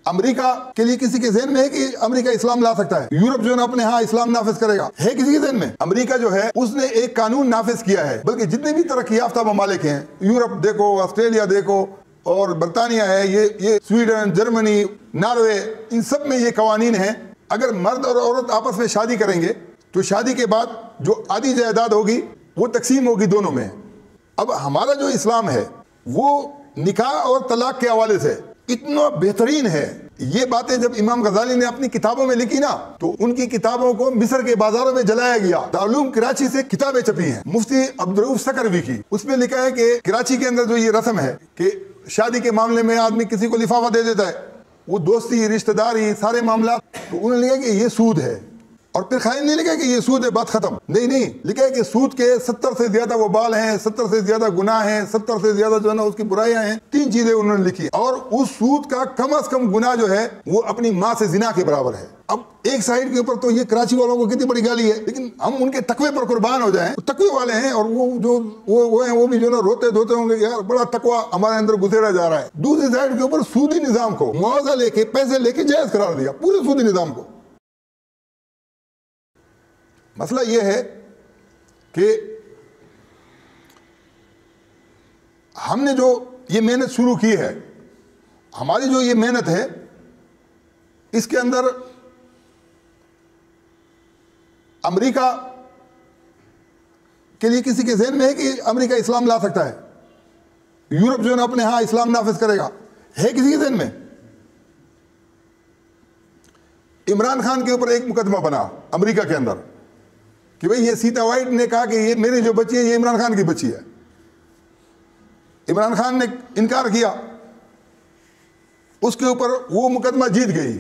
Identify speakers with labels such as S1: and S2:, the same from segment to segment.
S1: امریکہ کے لیے کسی کے ذہن میں ہے کہ امریکہ اسلام لا سکتا ہے؟ یورپ جو ہے نا اپنے ہاں اسلام نافذ کرے گا؟ ہے کسی کے ذہن میں؟ امریکہ جو ہے اس نے ایک قانون نافذ کیا ہے، بلکہ جتنے بھی ترقی یافتہ ممالک ہیں، یورپ دیکھو، آسٹریلیا دیکھو اور برطانیہ ہے، یہ سویڈن، جرمنی، ناروے، ان سب میں یہ قوانین ہیں، اگر مرد اور عورت آپس میں شادی کریں گے تو شادی کے بعد جو آدھی جائیداد ہوگی وہ تقسیم ہوگی دونوں میں۔ اب ہمارا جو اسلام ہے وہ نکاح اور طلاق کے حوالے سے اتنا بہترین ہے۔ یہ باتیں جب امام غزالی نے اپنی کتابوں میں لکھی نا تو ان کی کتابوں کو مصر کے بازاروں میں جلایا گیا۔ دارالعلوم کراچی سے کتابیں چھپی ہیں مفتی عبدالرؤوف سکروی کی، اس میں لکھا ہے کہ کراچی کے اندر جو یہ رسم ہے کہ شادی کے معاملے میں آدمی کسی کو لفافہ دے دیتا ہے، وہ دوستی، رشتہ داری، سارے معاملات، تو انہوں نے لکھا کہ یہ سود ہے، اور پھر خائن نہیں لکھا کہ یہ سود ہے بات ختم، نہیں، لکھا ہے کہ سود کے 70 سے زیادہ وہ بال ہیں، 70 سے زیادہ گناہ ہیں، 70 سے زیادہ جو ہے نا اس کی برائیاں ہیں، 3 چیزیں انہوں نے لکھی، اور اس سود کا کم از کم گناہ جو ہے وہ اپنی ماں سے زنا کے برابر ہے۔ اب ایک سائیڈ کے اوپر تو یہ کراچی والوں کو کتنی بڑی گالی ہے، لیکن ہم ان کے تقوی پر قربان ہو جائیں، تقوی والے ہیں، اور وہ بھی جو نا روتے دھوتے ہوں گے یار بڑا تقوی ہمارے اندر گزیرا جا رہا ہے۔ دوسری سائیڈ کے اوپر سودی نظام کو معاوضہ لے کے، پیسے لے کے جائز قرار دیا، پورے سودی نظام کو۔ مسئلہ یہ ہے کہ ہم نے جو یہ محنت شروع کی ہے، ہماری جو یہ محنت ہے، اس کے اندر امریکہ کے لیے کسی کے ذہن میں ہے کہ امریکہ اسلام لا سکتا ہے؟ یورپ جو ہے نا اپنے ہاں اسلام نافذ کرے گا؟ ہے کسی کے ذہن میں؟ عمران خان کے اوپر ایک مقدمہ بنا امریکہ کے اندر کہ بھئی یہ سیتا وائٹ نے کہا کہ یہ میری جو بچی ہے یہ عمران خان کی بچی ہے۔ عمران خان نے انکار کیا، اس کے اوپر وہ مقدمہ جیت گئی،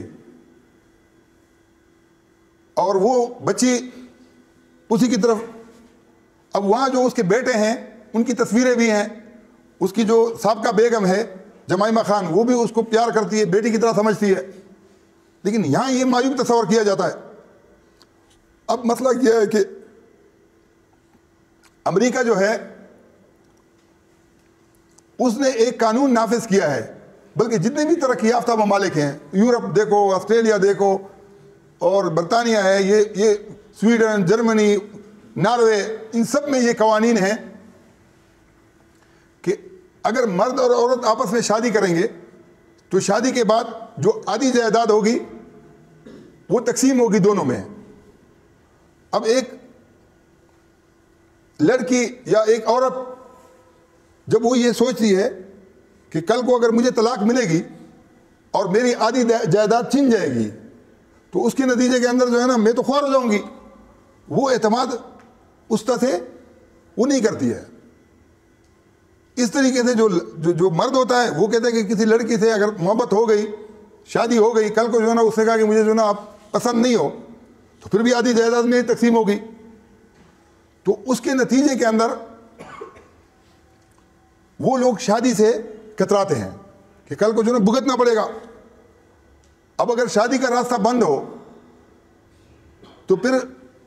S1: اور وہ بچی اسی کی طرف، اب وہاں جو اس کے بیٹے ہیں ان کی تصویریں بھی ہیں، اس کی جو سابقہ بیگم ہے جمائمہ خان وہ بھی اس کو پیار کرتی ہے، بیٹی کی طرح سمجھتی ہے، لیکن یہاں یہ معیوب تصور کیا جاتا ہے۔ اب مسئلہ یہ ہے کہ امریکہ جو ہے اس نے ایک قانون نافذ کیا ہے، بلکہ جتنے بھی ترقی یافتہ ممالک ہیں، یورپ دیکھو، آسٹریلیا دیکھو اور برطانیہ ہے، یہ سویڈن، جرمنی، ناروے، ان سب میں یہ قوانین ہیں کہ اگر مرد اور عورت آپس میں شادی کریں گے تو شادی کے بعد جو آدھی جائیداد ہوگی وہ تقسیم ہوگی دونوں میں۔ اب ایک لڑکی یا ایک عورت جب وہ یہ سوچتی ہے کہ کل کو اگر مجھے طلاق ملے گی اور میری آدھی جائیداد چھن جائے گی تو اس کے نتیجے کے اندر جو ہے نا میں تو خوار ہو جاؤں گی، وہ اعتماد اس طرح سے وہ نہیں کرتی ہے۔ اس طریقے سے جو مرد ہوتا ہے وہ کہتا ہے کہ کسی لڑکی سے اگر محبت ہو گئی، شادی ہو گئی، کل کو جو ہے نا اس نے کہا کہ مجھے جو ہے نا آپ پسند نہیں ہو، تو پھر بھی آدھی جائیداد میں تقسیم ہوگی، تو اس کے نتیجے کے اندر وہ لوگ شادی سے کتراتے ہیں کہ کل کو جو ہے نا بھگتنا پڑے گا۔ اب اگر شادی کا راستہ بند ہو تو پھر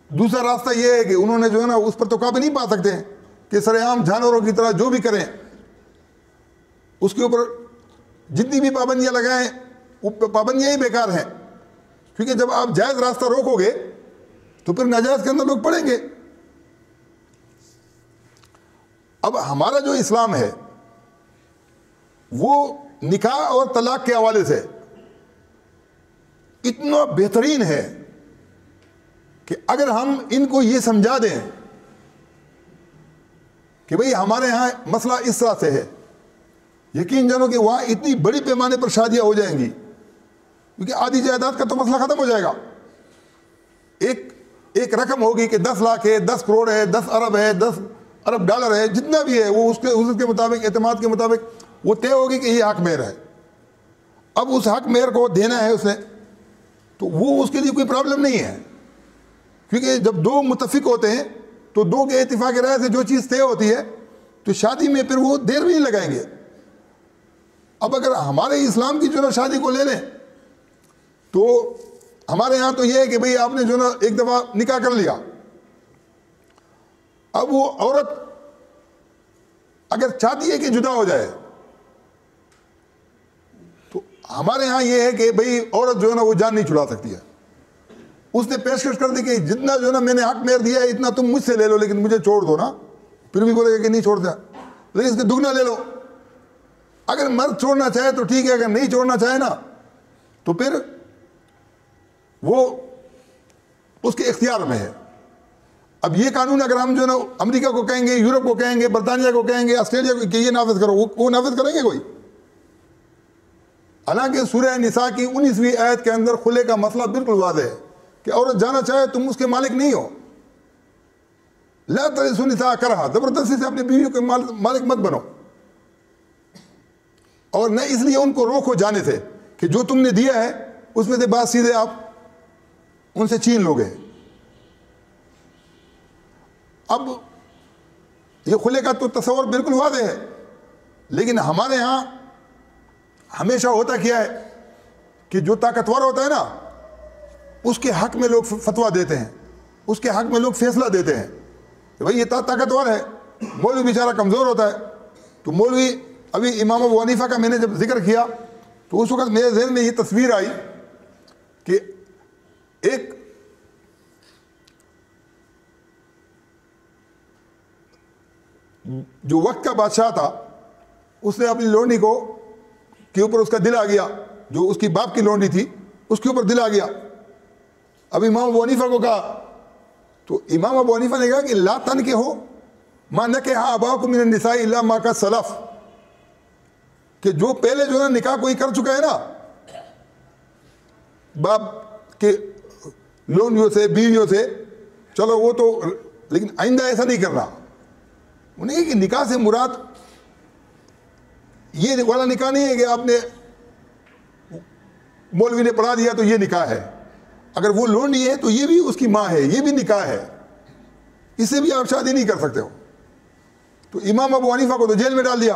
S1: دوسرا راستہ یہ ہے کہ انہوں نے جو ہے نا اس پر تو قابو نہیں پا سکتے ہیں کہ سر عام جانوروں کی طرح جو بھی کریں اس کے اوپر جتنی بھی پابندیاں لگائیں وہ پابندیاں ہی بیکار ہیں، کیونکہ جب آپ جائز راستہ روکو گے تو پھر ناجائز کے اندر لوگ پڑیں گے۔ اب ہمارا جو اسلام ہے وہ نکاح اور طلاق کے حوالے سے اتنا بہترین ہے کہ اگر ہم ان کو یہ سمجھا دیں کہ بھئی ہمارے ہاں مسئلہ اس طرح سے ہے، یقین جانو کہ وہاں اتنی بڑی پیمانے پر شادیاں ہو جائیں گی، کیونکہ آدھی جائیداد کا تو مسئلہ ختم ہو جائے گا۔ ایک رقم ہوگی کہ 10 لاکھ ہے، 10 کروڑ ہے، 10 ارب ہے، 10 ارب ڈالر ہے، جتنا بھی ہے وہ اس کے مطابق، اعتماد کے مطابق وہ طے ہوگی کہ یہ حق مہر ہے۔ اب اس حق مہر کو دینا ہے اس نے تو وہ اس کے لیے کوئی پرابلم نہیں ہے، کیونکہ جب دو متفق ہوتے ہیں تو دو کے اتفاق رائے سے جو چیز طے ہوتی ہے تو شادی میں پھر وہ دیر بھی نہیں لگائیں گے۔ اب اگر ہمارے اسلام کی جو نا شادی کو لے لیں تو ہمارے ہاں تو یہ ہے کہ بھئی آپ نے جو نا ایک دفعہ نکاح کر لیا، اب وہ عورت اگر چاہتی ہے کہ جدا ہو جائے تو ہمارے ہاں یہ ہے کہ بھئی عورت جو ہے نا وہ جان نہیں چھڑا سکتی ہے. اس نے پیشکش کر دی کہ جتنا جو ہے نا میں نے حق مہر دیا ہے اتنا تم مجھ سے لے لو لیکن مجھے چھوڑ دو نا. پھر بھی بولے گا کہ نہیں چھوڑتا, لیکن اس کے دگنا لے لو. اگر مرد چھوڑنا چاہے تو ٹھیک ہے, اگر نہیں چھوڑنا چاہے نا تو پھر وہ اس کے اختیار میں ہے. اب یہ قانون اگر ہم جو ہے نا امریکہ کو کہیں گے, یورپ کو کہیں گے, برطانیہ کو کہیں گے, آسٹریلیا کو کہ یہ نافذ کرو, وہ نافذ کریں گے کوئی؟ حالانکہ سورہ نساء کی 19ویں آیت کے اندر خلے کا مسئلہ بالکل واضح ہے کہ عورت جانا چاہے تم اس کے مالک نہیں ہو. لا ترثوا النساء کرہا, زبردستی سے اپنی بیویوں کے مالک مت بنو. اور نہ اس لیے ان کو روکو جانے سے کہ جو تم نے دیا ہے اس میں سے بات سیدھے آپ ان سے چھین لو گے. اب یہ خلے کا تو تصور بالکل واضح ہے, لیکن ہمارے ہاں ہمیشہ ہوتا کیا ہے کہ جو طاقتور ہوتا ہے نا اس کے حق میں لوگ فتویٰ دیتے ہیں, اس کے حق میں لوگ فیصلہ دیتے ہیں کہ بھئی یہ طاقتور ہے, مولوی بیچارہ کمزور ہوتا ہے. تو مولوی ابھی امام ابو حنیفہ کا میں نے جب ذکر کیا تو اس وقت میرے ذہن میں یہ تصویر آئی کہ ایک جو وقت کا بادشاہ تھا اس نے اپنی لونڈی کو کے اوپر اس کا دل آ گیا, جو اس کی باپ کی لونڈی تھی اس کے اوپر دل آ گیا. اب امام ابو حنیفہ کو کہا, تو امام ابو حنیفہ نے کہا کہ لا تنکحوا ما نکح آباؤکم من النساء الا ما قد سلف, کہ جو پہلے جو ہے نکاح کوئی کر چکا ہے نا باپ کے لونڈیوں سے, بیویوں سے, چلو وہ تو, لیکن آئندہ ایسا نہیں کرنا. انہیں کہ نکاح سے مراد یہ والا نکاح نہیں ہے کہ آپ نے مولوی نے پڑھا دیا تو یہ نکاح ہے. اگر وہ لونڈی ہے تو یہ بھی اس کی ماں ہے, یہ بھی نکاح ہے, اس سے بھی آپ شادی نہیں کر سکتے ہو. تو امام ابو حنیفہ کو تو جیل میں ڈال دیا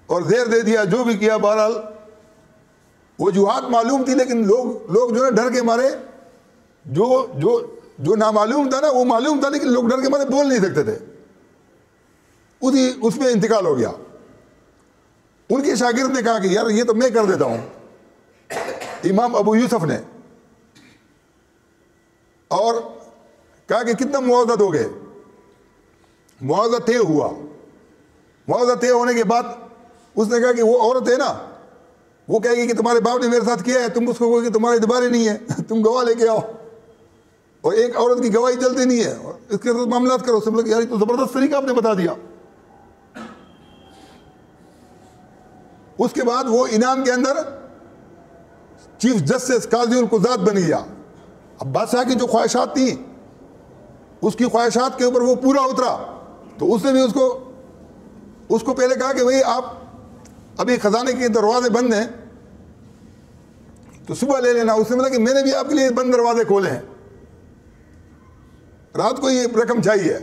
S1: اور زیر دے دیا, جو بھی کیا. بہرحال وجوہات معلوم تھی, لیکن لوگ جو ہے ڈر کے مارے, جو نامعلوم تھا نا وہ معلوم تھا, لیکن لوگ ڈر کے مارے بول نہیں سکتے تھے. اس میں انتقال ہو گیا. ان کے شاگرد نے کہا کہ یار یہ تو میں کر دیتا ہوں. امام ابو یوسف نے اور کہا کہ کتنا معاوضہ دو گے؟ معاوضہ طے ہوا. معاوضہ طے ہونے کے بعد اس نے کہا کہ وہ عورت ہے نا وہ کہے گی کہ تمہارے باپ نے میرے ساتھ کیا ہے, تم اس کو کہو کہ تمہارے اعتبار ہی نہیں ہے, تم گواہ لے کے آؤ. اور ایک عورت کی گواہی چلتی نہیں ہے, اور اس کے ساتھ معاملات کرو. سب لوگ یار تو زبردست طریقہ آپ نے بتا دیا. اس کے بعد وہ انعام کے اندر چیف جسٹس قاضی القضات بن گیا. اب بادشاہ کی جو خواہشات تھیں اس کی خواہشات کے اوپر وہ پورا اترا, تو اس نے بھی اس کو پہلے کہا کہ بھئی آپ ابھی خزانے کے دروازے بند ہیں تو صبح لے لینا. اس نے بولا کہ میں نے بھی آپ کے لیے بند دروازے کھولے ہیں, رات کو یہ رقم چاہیے.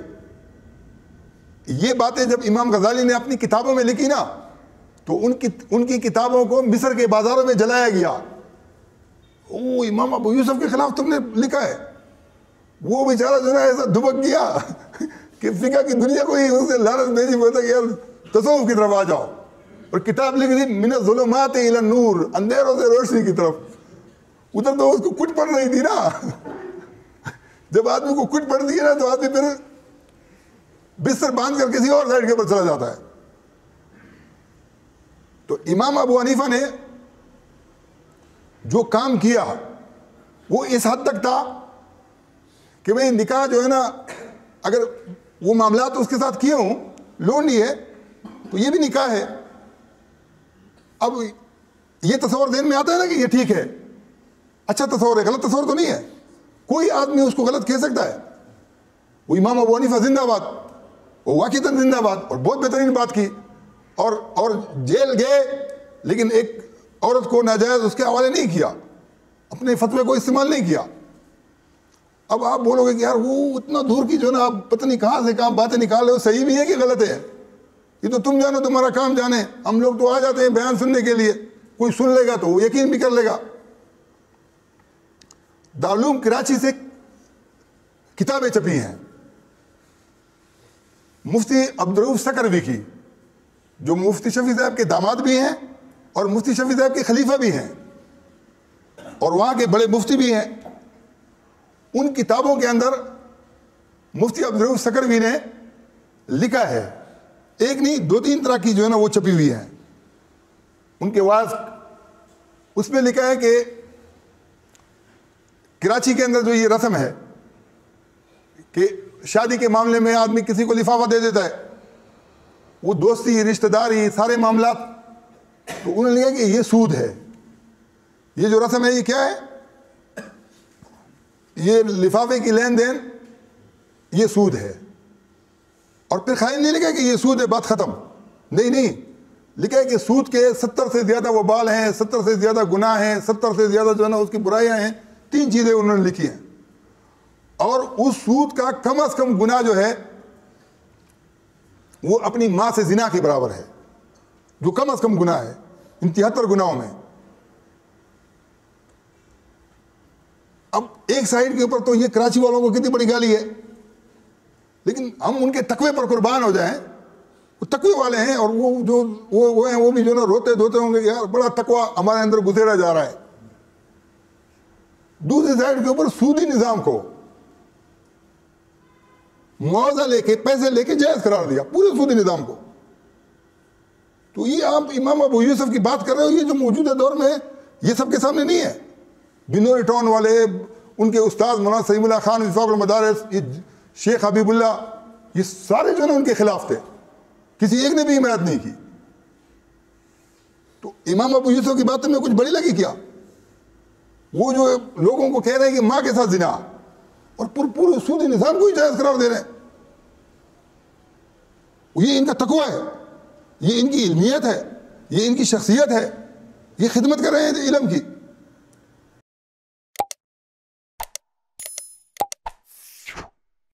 S1: یہ باتیں جب امام غزالی نے اپنی کتابوں میں لکھی نا تو ان کی کتابوں کو مصر کے بازاروں میں جلایا گیا. او امام ابو یوسف کے خلاف تم نے لکھا ہے. وہ بیچارہ جو ہے ایسا دبک گیا کہ فقہ کی دنیا کو ہی اس نے لعنت بھیجی. بولتا کہ یار تصوف کی طرف آ جاؤ, اور کتاب لکھ دی من الظلمات الی النور, اندھیروں سے روشنی کی طرف. ادھر تو اس کو کٹ پڑ رہی تھی نا. جب آدمی کو کٹ پڑتی ہے نا تو آدمی پھر بستر باندھ کر کسی اور سائڈ کے اوپر چلا جاتا ہے. تو امام ابو حنیفہ نے جو کام کیا وہ اس حد تک تھا کہ بھئی نکاح جو ہے نا اگر وہ معاملات اس کے ساتھ کیے ہوں, لونڈی ہے تو یہ بھی نکاح ہے. اب یہ تصور ذہن میں آتا ہے نا کہ یہ ٹھیک ہے, اچھا تصور ہے, غلط تصور تو نہیں ہے. کوئی آدمی اس کو غلط کہہ سکتا ہے. وہ امام ابو حنیفہ زندہ باد, وہ واقعتاً زندہ باد, اور بہت بہترین بات کی. اور جیل گئے لیکن ایک عورت کو ناجائز اس کے حوالے نہیں کیا, اپنے فتوے کو استعمال نہیں کیا. اب آپ بولو گے کہ یار وہ اتنا دور کی جو نا آپ پتہ نہیں کہاں سے کہاں باتیں نکال رہے ہو, صحیح بھی ہے کہ غلط ہے, یہ تو تم جانو, تمہارا کام جانے. ہم لوگ تو آ جاتے ہیں بیان سننے کے لیے, کوئی سن لے گا تو وہ یقین بھی کر لے گا. دارالعلوم کراچی سے کتابیں چھپی ہیں مفتی عبدالرؤف سکروی کی, جو مفتی شفیع صاحب کے داماد بھی ہیں اور مفتی شفیع صاحب کے خلیفہ بھی ہیں اور وہاں کے بڑے مفتی بھی ہیں. ان کتابوں کے اندر مفتی عبدالرؤف سکروی نے لکھا ہے, ایک نہیں 2-3 طرح کی جو ہے نا وہ چھپی ہوئی ہیں ان کے واعظ. اس میں لکھا ہے کہ کراچی کے اندر جو یہ رسم ہے کہ شادی کے معاملے میں آدمی کسی کو لفافہ دے دیتا ہے, وہ دوستی رشتہ داری سارے معاملات, تو انہوں نے لکھا کہ یہ سود ہے. یہ جو رسم ہے یہ کیا ہے؟ یہ لفافے کی لین دین یہ سود ہے. اور پھر خائن نے لکھا کہ یہ سود ہے, بات ختم. نہیں, لکھا ہے کہ سود کے 70 سے زیادہ وبال ہیں, 70 سے زیادہ گناہ ہیں, 70 سے زیادہ جو ہے نا اس کی برائیاں ہیں. 3 چیزیں انہوں نے لکھی ہیں. اور اس سود کا کم از کم گناہ جو ہے وہ اپنی ماں سے زنا کے برابر ہے, جو کم از کم گناہ ہے ان 73 گناہوں میں. اب ایک سائڈ کے اوپر تو یہ کراچی والوں کو کتنی بڑی گالی ہے, لیکن ہم ان کے تقوی پر قربان ہو جائیں. وہ تقوی والے ہیں اور وہ جو وہ ہیں وہ بھی جو نا روتے دھوتے ہوں گے یار بڑا تقوی ہمارے اندر گزیرا جا رہا ہے. دوسری سائڈ کے اوپر سودی نظام کو معاوضہ لے کے پیسے لے کے جائز قرار دیا, پورے سودی نظام کو. تو یہ آپ امام ابو یوسف کی بات کر رہے ہو, یہ جو موجودہ دور میں یہ سب کے سامنے نہیں ہے. بنوری ٹاؤن والے, ان کے استاد مولانا سلیم اللہ خان وفاق المدارس, یہ شیخ حبیب اللہ, یہ سارے جو ہے نا ان کے خلاف تھے, کسی ایک نے بھی حمایت نہیں کی. تو امام ابو یوسف کی بات میں کچھ بڑی لگی کیا؟ وہ جو لوگوں کو کہہ رہے ہیں کہ ماں کے ساتھ زنا, اور پورے سودی نظام کو ہی جائز قرار دے رہے ہیں. یہ ان کا تقوی ہے, یہ ان کی علمیت ہے, یہ ان کی شخصیت ہے, یہ خدمت کر رہے ہیں علم کی.